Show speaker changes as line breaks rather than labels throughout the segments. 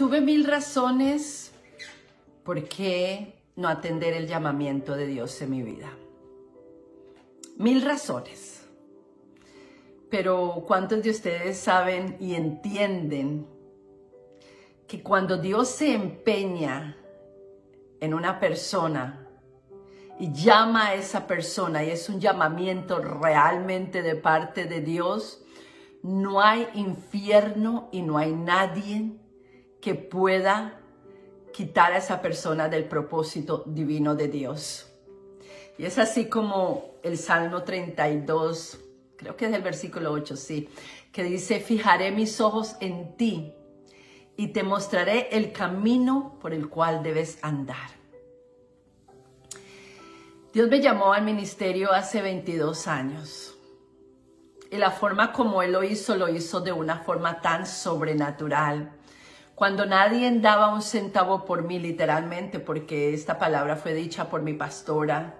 Tuve 1000 razones por qué no atender el llamamiento de Dios en mi vida. 1000 razones. Pero ¿cuántos de ustedes saben y entienden que cuando Dios se empeña en una persona y llama a esa persona y es un llamamiento realmente de parte de Dios, no hay infierno y no hay nadie que pueda quitar a esa persona del propósito divino de Dios? Y es así como el Salmo 32, creo que es el versículo 8, sí, que dice: fijaré mis ojos en ti y te mostraré el camino por el cual debes andar. Dios me llamó al ministerio hace 22 años. Y la forma como Él lo hizo de una forma tan sobrenatural. Cuando nadie daba un centavo por mí, literalmente, porque esta palabra fue dicha por mi pastora,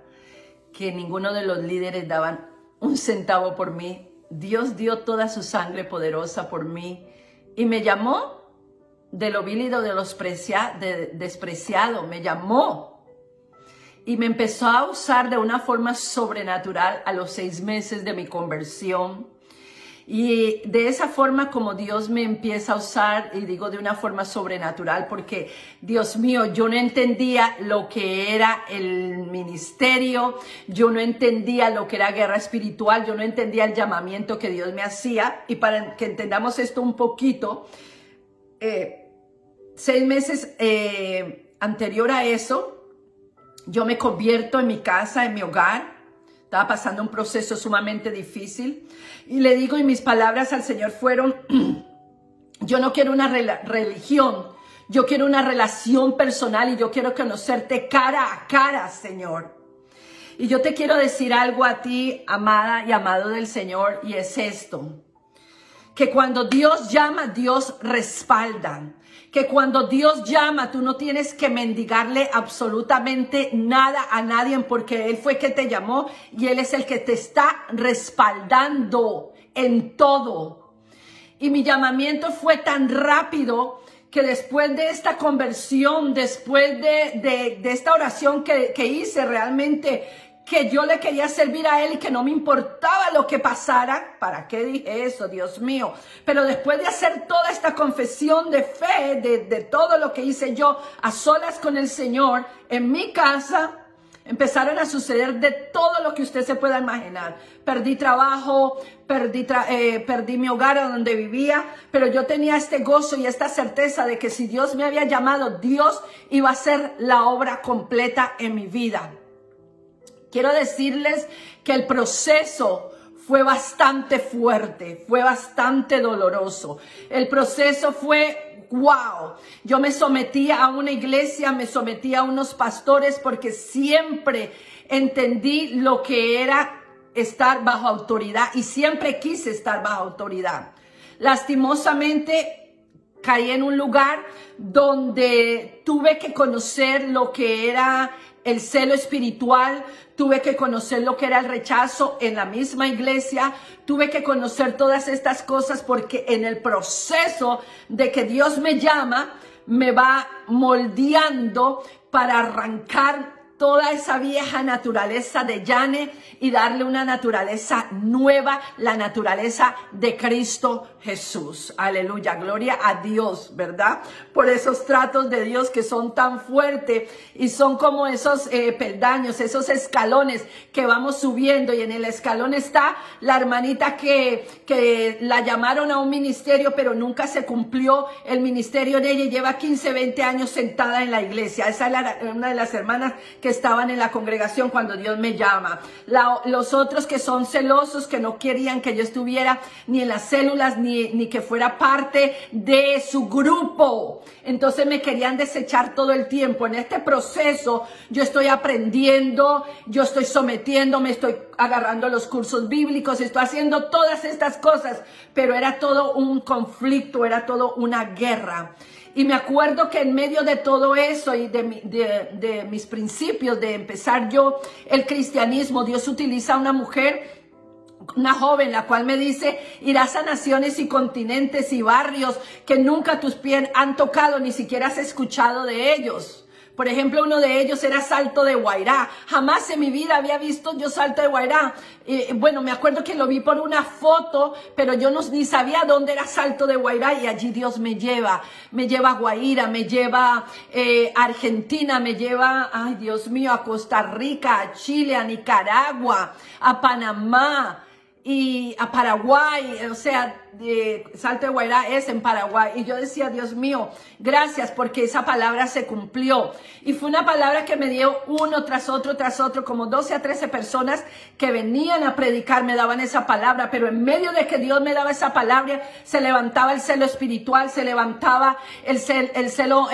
que ninguno de los líderes daban un centavo por mí. Dios dio toda su sangre poderosa por mí y me llamó de lo vil y de lo despreciado. Me llamó y me empezó a usar de una forma sobrenatural a los 6 meses de mi conversión. Y de esa forma como Dios me empieza a usar, y digo de una forma sobrenatural porque, Dios mío, yo no entendía lo que era el ministerio, yo no entendía lo que era guerra espiritual, yo no entendía el llamamiento que Dios me hacía. Y para que entendamos esto un poquito, 6 meses anterior a eso, yo me convierto en mi casa, en mi hogar. Estaba pasando un proceso sumamente difícil. Y le digo, y mis palabras al Señor fueron: yo no quiero una religión, yo quiero una relación personal y yo quiero conocerte cara a cara, Señor. Y yo te quiero decir algo a ti, amada y amado del Señor, y es esto: que cuando Dios llama, Dios respalda. Que cuando Dios llama, tú no tienes que mendigarle absolutamente nada a nadie, porque Él fue que te llamó y Él es el que te está respaldando en todo. Y mi llamamiento fue tan rápido que después de esta conversión, después de esta oración que hice realmente, que yo le quería servir a Él y que no me importaba lo que pasara. ¿Para qué dije eso, Dios mío? Pero después de hacer toda esta confesión de fe, de todo lo que hice yo a solas con el Señor, en mi casa empezaron a suceder de todo lo que usted se pueda imaginar. Perdí trabajo, perdí mi hogar donde vivía, pero yo tenía este gozo y esta certeza de que si Dios me había llamado, Dios iba a hacer la obra completa en mi vida. Quiero decirles que el proceso fue bastante fuerte, fue bastante doloroso. El proceso fue wow. Yo me sometía a una iglesia, me sometía a unos pastores porque siempre entendí lo que era estar bajo autoridad y siempre quise estar bajo autoridad. Lastimosamente caí en un lugar donde tuve que conocer lo que era el celo espiritual, tuve que conocer lo que era el rechazo en la misma iglesia, tuve que conocer todas estas cosas porque en el proceso de que Dios me llama, me va moldeando para arrancar toda esa vieja naturaleza de Yane y darle una naturaleza nueva, la naturaleza de Cristo Jesús. Aleluya, gloria a Dios, ¿verdad? Por esos tratos de Dios que son tan fuertes y son como esos peldaños, esos escalones que vamos subiendo, y en el escalón está la hermanita que la llamaron a un ministerio pero nunca se cumplió el ministerio de ella y lleva 15, 20 años sentada en la iglesia. Esa es una de las hermanas que estaban en la congregación cuando Dios me llama. Los otros que son celosos, que no querían que yo estuviera ni en las células ni que fuera parte de su grupo. Entonces me querían desechar todo el tiempo. En este proceso yo estoy aprendiendo, yo estoy sometiéndome, estoy agarrando los cursos bíblicos, estoy haciendo todas estas cosas, pero era todo un conflicto, era todo una guerra. Y me acuerdo que en medio de todo eso y de mis principios de empezar yo el cristianismo, Dios utiliza a una mujer una joven la cual me dice, irás a naciones y continentes y barrios que nunca tus pies han tocado, ni siquiera has escuchado de ellos. Por ejemplo, uno de ellos era Salto de Guairá. Jamás en mi vida había visto yo Salto de Guairá. Bueno, me acuerdo que lo vi por una foto, pero yo ni sabía dónde era Salto de Guairá, y allí Dios me lleva a Guaira, me lleva a Argentina, me lleva, ay Dios mío, a Costa Rica, a Chile, a Nicaragua, a Panamá y a Paraguay. O sea, Salto de Guairá es en Paraguay. Y yo decía, Dios mío, gracias, porque esa palabra se cumplió. Y fue una palabra que me dio uno tras otro, como 12 a 13 personas que venían a predicar, me daban esa palabra. Pero en medio de que Dios me daba esa palabra, se levantaba el celo espiritual, se levantaba el celo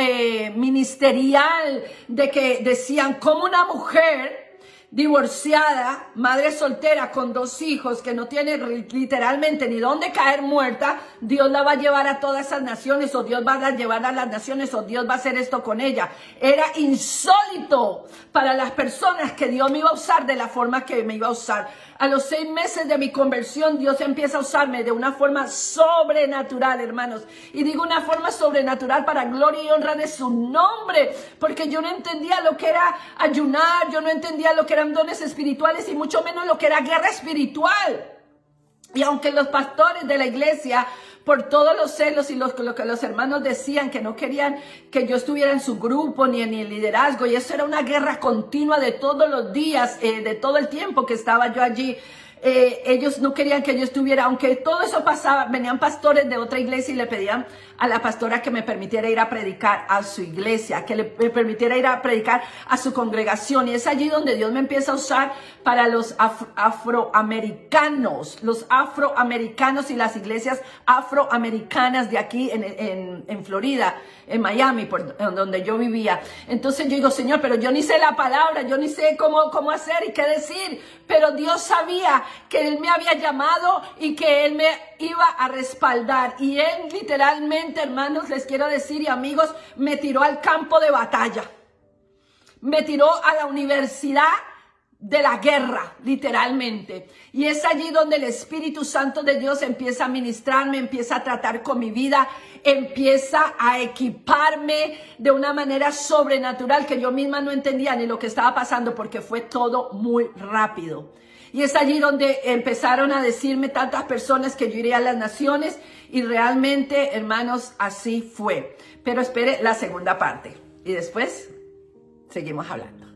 ministerial, de que decían, como una mujer divorciada, madre soltera con 2 hijos, que no tiene literalmente ni dónde caer muerta, Dios la va a llevar a todas esas naciones, o Dios va a llevar a las naciones, o Dios va a hacer esto con ella. Era insólito para las personas que Dios me iba a usar de la forma que me iba a usar. A los 6 meses de mi conversión, Dios empieza a usarme de una forma sobrenatural, hermanos. Y digo una forma sobrenatural para gloria y honra de su nombre, porque yo no entendía lo que era ayunar, yo no entendía lo que eran dones espirituales, y mucho menos lo que era guerra espiritual. Y aunque los pastores de la iglesia, por todos los celos y lo que los hermanos decían, que no querían que yo estuviera en su grupo ni en el liderazgo, y eso era una guerra continua de todos los días, de todo el tiempo que estaba yo allí. Ellos no querían que yo estuviera, aunque todo eso pasaba, venían pastores de otra iglesia y le pedían a la pastora que me permitiera ir a predicar a su iglesia, que me permitiera ir a predicar a su congregación. Y es allí donde Dios me empieza a usar para los afroamericanos y las iglesias afroamericanas de aquí en Florida, en Miami, donde yo vivía. Entonces yo digo, Señor, pero yo ni sé la palabra, yo ni sé cómo hacer y qué decir, pero Dios sabía que Él me había llamado y que Él me iba a respaldar. Y Él literalmente, hermanos, les quiero decir, y amigos, me tiró al campo de batalla, me tiró a la universidad de la guerra, literalmente. Y es allí donde el Espíritu Santo de Dios empieza a ministrarme, empieza a tratar con mi vida, empieza a equiparme de una manera sobrenatural que yo misma no entendía ni lo que estaba pasando, porque fue todo muy rápido. Y es allí donde empezaron a decirme tantas personas que yo iría a las naciones, y realmente, hermanos, así fue. Pero espere la segunda parte y después seguimos hablando.